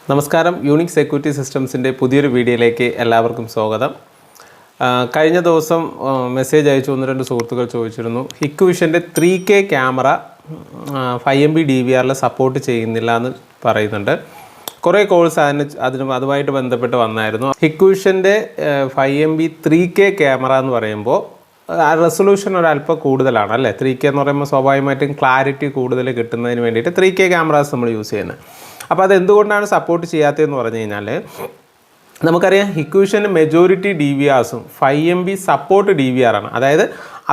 നമസ്കാരം. Unique security സിസ്റ്റംസിൻ്റെ പുതിയൊരു വീഡിയോയിലേക്ക് എല്ലാവർക്കും സ്വാഗതം. കഴിഞ്ഞ ദിവസം മെസ്സേജ് അയച്ചു ഒന്ന് രണ്ട് സുഹൃത്തുക്കൾ ചോദിച്ചിരുന്നു, ഹിക്വിഷൻ്റെ 3K ക്യാമറ 5MB DVRൽ സപ്പോർട്ട് ചെയ്യുന്നില്ല എന്ന് പറയുന്നുണ്ട്. കുറേ കോഴ്സ് അതുമായിട്ട് ബന്ധപ്പെട്ട് വന്നായിരുന്നു. ഹിക്വിഷൻ്റെ 5MB 3K ക്യാമറ എന്ന് പറയുമ്പോൾ റെസൊല്യൂഷൻ ഒരല്പം കൂടുതലാണ് അല്ലേ. 3K എന്ന് പറയുമ്പോൾ സ്വാഭാവികമായിട്ടും ക്ലാരിറ്റി കൂടുതൽ കിട്ടുന്നതിന് വേണ്ടിയിട്ട് 3K ക്യാമറാസ് നമ്മൾ യൂസ് ചെയ്യുന്നത്. അപ്പോൾ അതെന്തുകൊണ്ടാണ് സപ്പോർട്ട് ചെയ്യാത്തതെന്ന് പറഞ്ഞു കഴിഞ്ഞാൽ, നമുക്കറിയാം ഹിക്വിഷൻ്റെ മെജോറിറ്റി DVRസും 5MB സപ്പോർട്ട് DVR ആണ്. അതായത്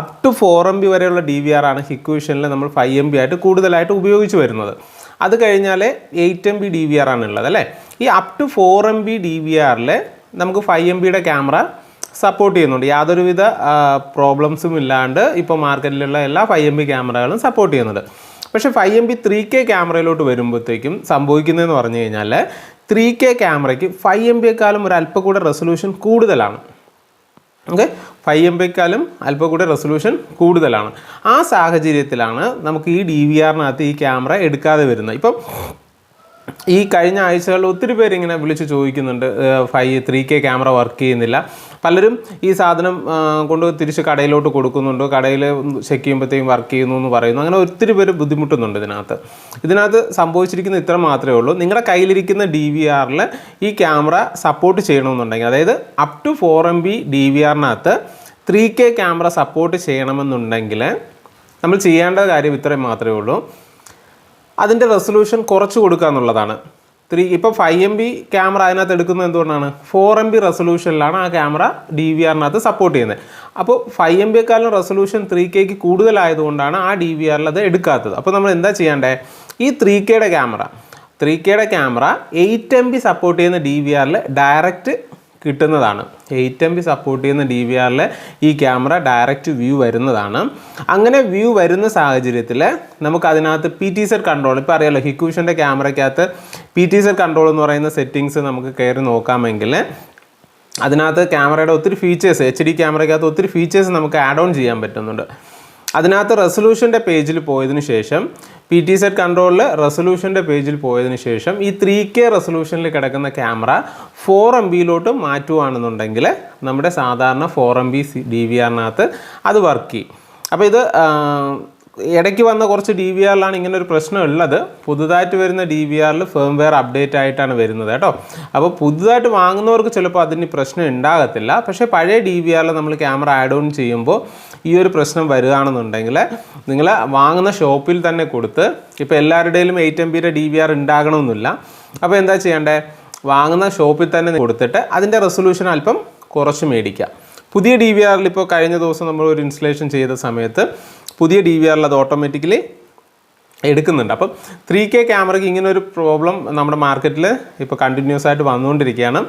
അപ് ടു 4MB വരെയുള്ള DVR ആണ് ഹിക്വിഷനിൽ നമ്മൾ 5MB ആയിട്ട് കൂടുതലായിട്ട് ഉപയോഗിച്ച് വരുന്നത്. അത് കഴിഞ്ഞാൽ 8MB DVR ആണുള്ളത് അല്ലേ. ഈ അപ് ടു 4MB DVRൽ നമുക്ക് 5MBയുടെ ക്യാമറ സപ്പോർട്ട് ചെയ്യുന്നുണ്ട്. യാതൊരുവിധ പ്രോബ്ലംസും ഇല്ലാണ്ട് ഇപ്പോൾ മാർക്കറ്റിലുള്ള എല്ലാ 5MB ക്യാമറകളും സപ്പോർട്ട് ചെയ്യുന്നുണ്ട്. പക്ഷേ 5MB 3K ക്യാമറയിലോട്ട് വരുമ്പോഴത്തേക്കും സംഭവിക്കുന്നതെന്ന് പറഞ്ഞു കഴിഞ്ഞാൽ, 3K ക്യാമറയ്ക്ക് 5MBയെക്കാളും ഒരു അല്പം കൂടെ റെസൊല്യൂഷൻ കൂടുതലാണ്. ഓക്കെ, 5MBയെക്കാളും അല്പം കൂടെ റെസൊല്യൂഷൻ കൂടുതലാണ്. ആ സാഹചര്യത്തിലാണ് നമുക്ക് ഈ DVRനകത്ത് ഈ ക്യാമറ എടുക്കാതെ വരുന്നത്. ഇപ്പം ഈ കഴിഞ്ഞ ആഴ്ചകളിൽ ഒത്തിരി പേര് ഇങ്ങനെ വിളിച്ച് ചോദിക്കുന്നുണ്ട്, 3K ക്യാമറ വർക്ക് ചെയ്യുന്നില്ല. പലരും ഈ സാധനം കൊണ്ട് തിരിച്ച് കടയിലോട്ട് കൊടുക്കുന്നുണ്ട്, കടയിൽ ചെക്ക് ചെയ്യുമ്പോഴത്തേക്കും വർക്ക് ചെയ്യുന്നു എന്ന് പറയുന്നു. അങ്ങനെ ഒത്തിരി പേര് ബുദ്ധിമുട്ടുന്നുണ്ട്. ഇതിനകത്ത് സംഭവിച്ചിരിക്കുന്ന ഇത്ര മാത്രമേ ഉള്ളൂ. നിങ്ങളുടെ കയ്യിലിരിക്കുന്ന DVRൽ ഈ ക്യാമറ സപ്പോർട്ട് ചെയ്യണമെന്നുണ്ടെങ്കിൽ, അതായത് അപ് ടു 4MB DVRനകത്ത് 3K ക്യാമറ സപ്പോർട്ട് ചെയ്യണമെന്നുണ്ടെങ്കിൽ നമ്മൾ ചെയ്യേണ്ട കാര്യം ഇത്രയും മാത്രമേ ഉള്ളൂ. അതിൻ്റെ റെസൊല്യൂഷൻ കുറച്ച് കൊടുക്കുക എന്നുള്ളതാണ്. ഇപ്പോൾ 5MB ക്യാമറ അതിനകത്ത് എടുക്കുന്നത് എന്തുകൊണ്ടാണ്? 4MB റെസൊല്യൂഷനിലാണ് ആ ക്യാമറ DVRനകത്ത് സപ്പോർട്ട് ചെയ്യുന്നത്. അപ്പോൾ 5MBയെക്കാളും റെസൊല്യൂഷൻ 3Kക്ക് കൂടുതലായതുകൊണ്ടാണ് ആ DVRൽ അത് എടുക്കാത്തത്. അപ്പോൾ നമ്മൾ എന്താ ചെയ്യേണ്ടത്? ഈ 3Kയുടെ ക്യാമറ 8MB സപ്പോർട്ട് ചെയ്യുന്ന DVRൽ ഡയറക്റ്റ് കിട്ടുന്നതാണ്. 8MB സപ്പോർട്ട് ചെയ്യുന്ന DVRൽ ഈ ക്യാമറ ഡയറക്റ്റ് വ്യൂ വരുന്നതാണ്. അങ്ങനെ വ്യൂ വരുന്ന സാഹചര്യത്തിൽ നമുക്ക് അതിനകത്ത് PTZ കൺട്രോൾ, ഇപ്പോൾ അറിയാമല്ലോ ഹിക്വിഷൻ്റെ ക്യാമറയ്ക്കകത്ത് PTZ കൺട്രോൾ എന്ന് പറയുന്ന സെറ്റിങ്സ് നമുക്ക് കയറി നോക്കാമെങ്കിൽ അതിനകത്ത് ക്യാമറയുടെ ഒത്തിരി ഫീച്ചേഴ്സ്, HD ക്യാമറയ്ക്കകത്ത് ഒത്തിരി ഫീച്ചേഴ്സ് നമുക്ക് ആഡ് ഓൺ ചെയ്യാൻ പറ്റുന്നുണ്ട്. അതിനകത്ത് റെസൊല്യൂഷൻ്റെ പേജിൽ പോയതിന് ശേഷം, PTZ കൺട്രോളിൽ റെസൊല്യൂഷൻ്റെ പേജിൽ പോയതിന് ശേഷം ഈ 3K റെസൊല്യൂഷനിൽ കിടക്കുന്ന ക്യാമറ 4MBയിലോട്ട് മാറ്റുകയാണെന്നുണ്ടെങ്കിൽ നമ്മുടെ സാധാരണ 4MB DVRനകത്ത് അത് വർക്ക് ചെയ്യും. അപ്പോൾ ഇത് ഇടയ്ക്ക് വന്ന കുറച്ച് DVRലാണ് ഇങ്ങനെ ഒരു പ്രശ്നം ഉള്ളത്. പുതുതായിട്ട് വരുന്ന DVRൽ ഫേംവെയർ അപ്ഡേറ്റ് ആയിട്ടാണ് വരുന്നത് കേട്ടോ. അപ്പോൾ പുതുതായിട്ട് വാങ്ങുന്നവർക്ക് ചിലപ്പോൾ അതിന് പ്രശ്നം ഉണ്ടാകത്തില്ല. പക്ഷേ പഴയ DVRൽ നമ്മൾ ക്യാമറ ആഡ് ഓൺ ചെയ്യുമ്പോൾ ഈ ഒരു പ്രശ്നം വരികയാണെന്നുണ്ടെങ്കിൽ നിങ്ങൾ വാങ്ങുന്ന ഷോപ്പിൽ തന്നെ കൊടുത്ത്, ഇപ്പോൾ എല്ലാവരുടെയും 8MBയുടെ DVR ഉണ്ടാകണമെന്നില്ല. അപ്പോൾ എന്താ ചെയ്യേണ്ടത്? വാങ്ങുന്ന ഷോപ്പിൽ തന്നെ കൊടുത്തിട്ട് അതിൻ്റെ റെസൊല്യൂഷൻ അല്പം കുറച്ച് മേടിക്കുക. പുതിയ DVRൽ ഇപ്പോൾ കഴിഞ്ഞ ദിവസം നമ്മൾ ഒരു ഇൻസ്റ്റലേഷൻ ചെയ്ത സമയത്ത് പുതിയ DVRൽ അത് ഓട്ടോമാറ്റിക്കലി എടുക്കുന്നുണ്ട്. അപ്പം 3K ക്യാമറയ്ക്ക് ഇങ്ങനെ ഒരു പ്രോബ്ലം നമ്മുടെ മാർക്കറ്റിൽ ഇപ്പോൾ കണ്ടിന്യൂസ് ആയിട്ട് വന്നുകൊണ്ടിരിക്കുകയാണ്.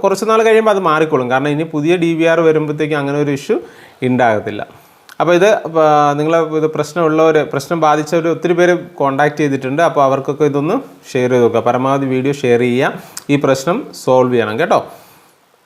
കുറച്ച് നാൾ കഴിയുമ്പോൾ അത് മാറിക്കോളും. കാരണം ഇനി പുതിയ DVR വരുമ്പോഴത്തേക്കും അങ്ങനെ ഒരു ഇഷ്യൂ ഉണ്ടാകത്തില്ല. അപ്പോൾ ഇത് പ്രശ്നം ബാധിച്ചവർ ഒത്തിരി പേര് കോൺടാക്ട് ചെയ്തിട്ടുണ്ട്. അപ്പോൾ അവർക്കൊക്കെ ഇതൊന്ന് ഷെയർ ചെയ്ത് നോക്കുക. പരമാവധി വീഡിയോ ഷെയർ ചെയ്യുക. ഈ പ്രശ്നം സോൾവ് ചെയ്യണം കേട്ടോ.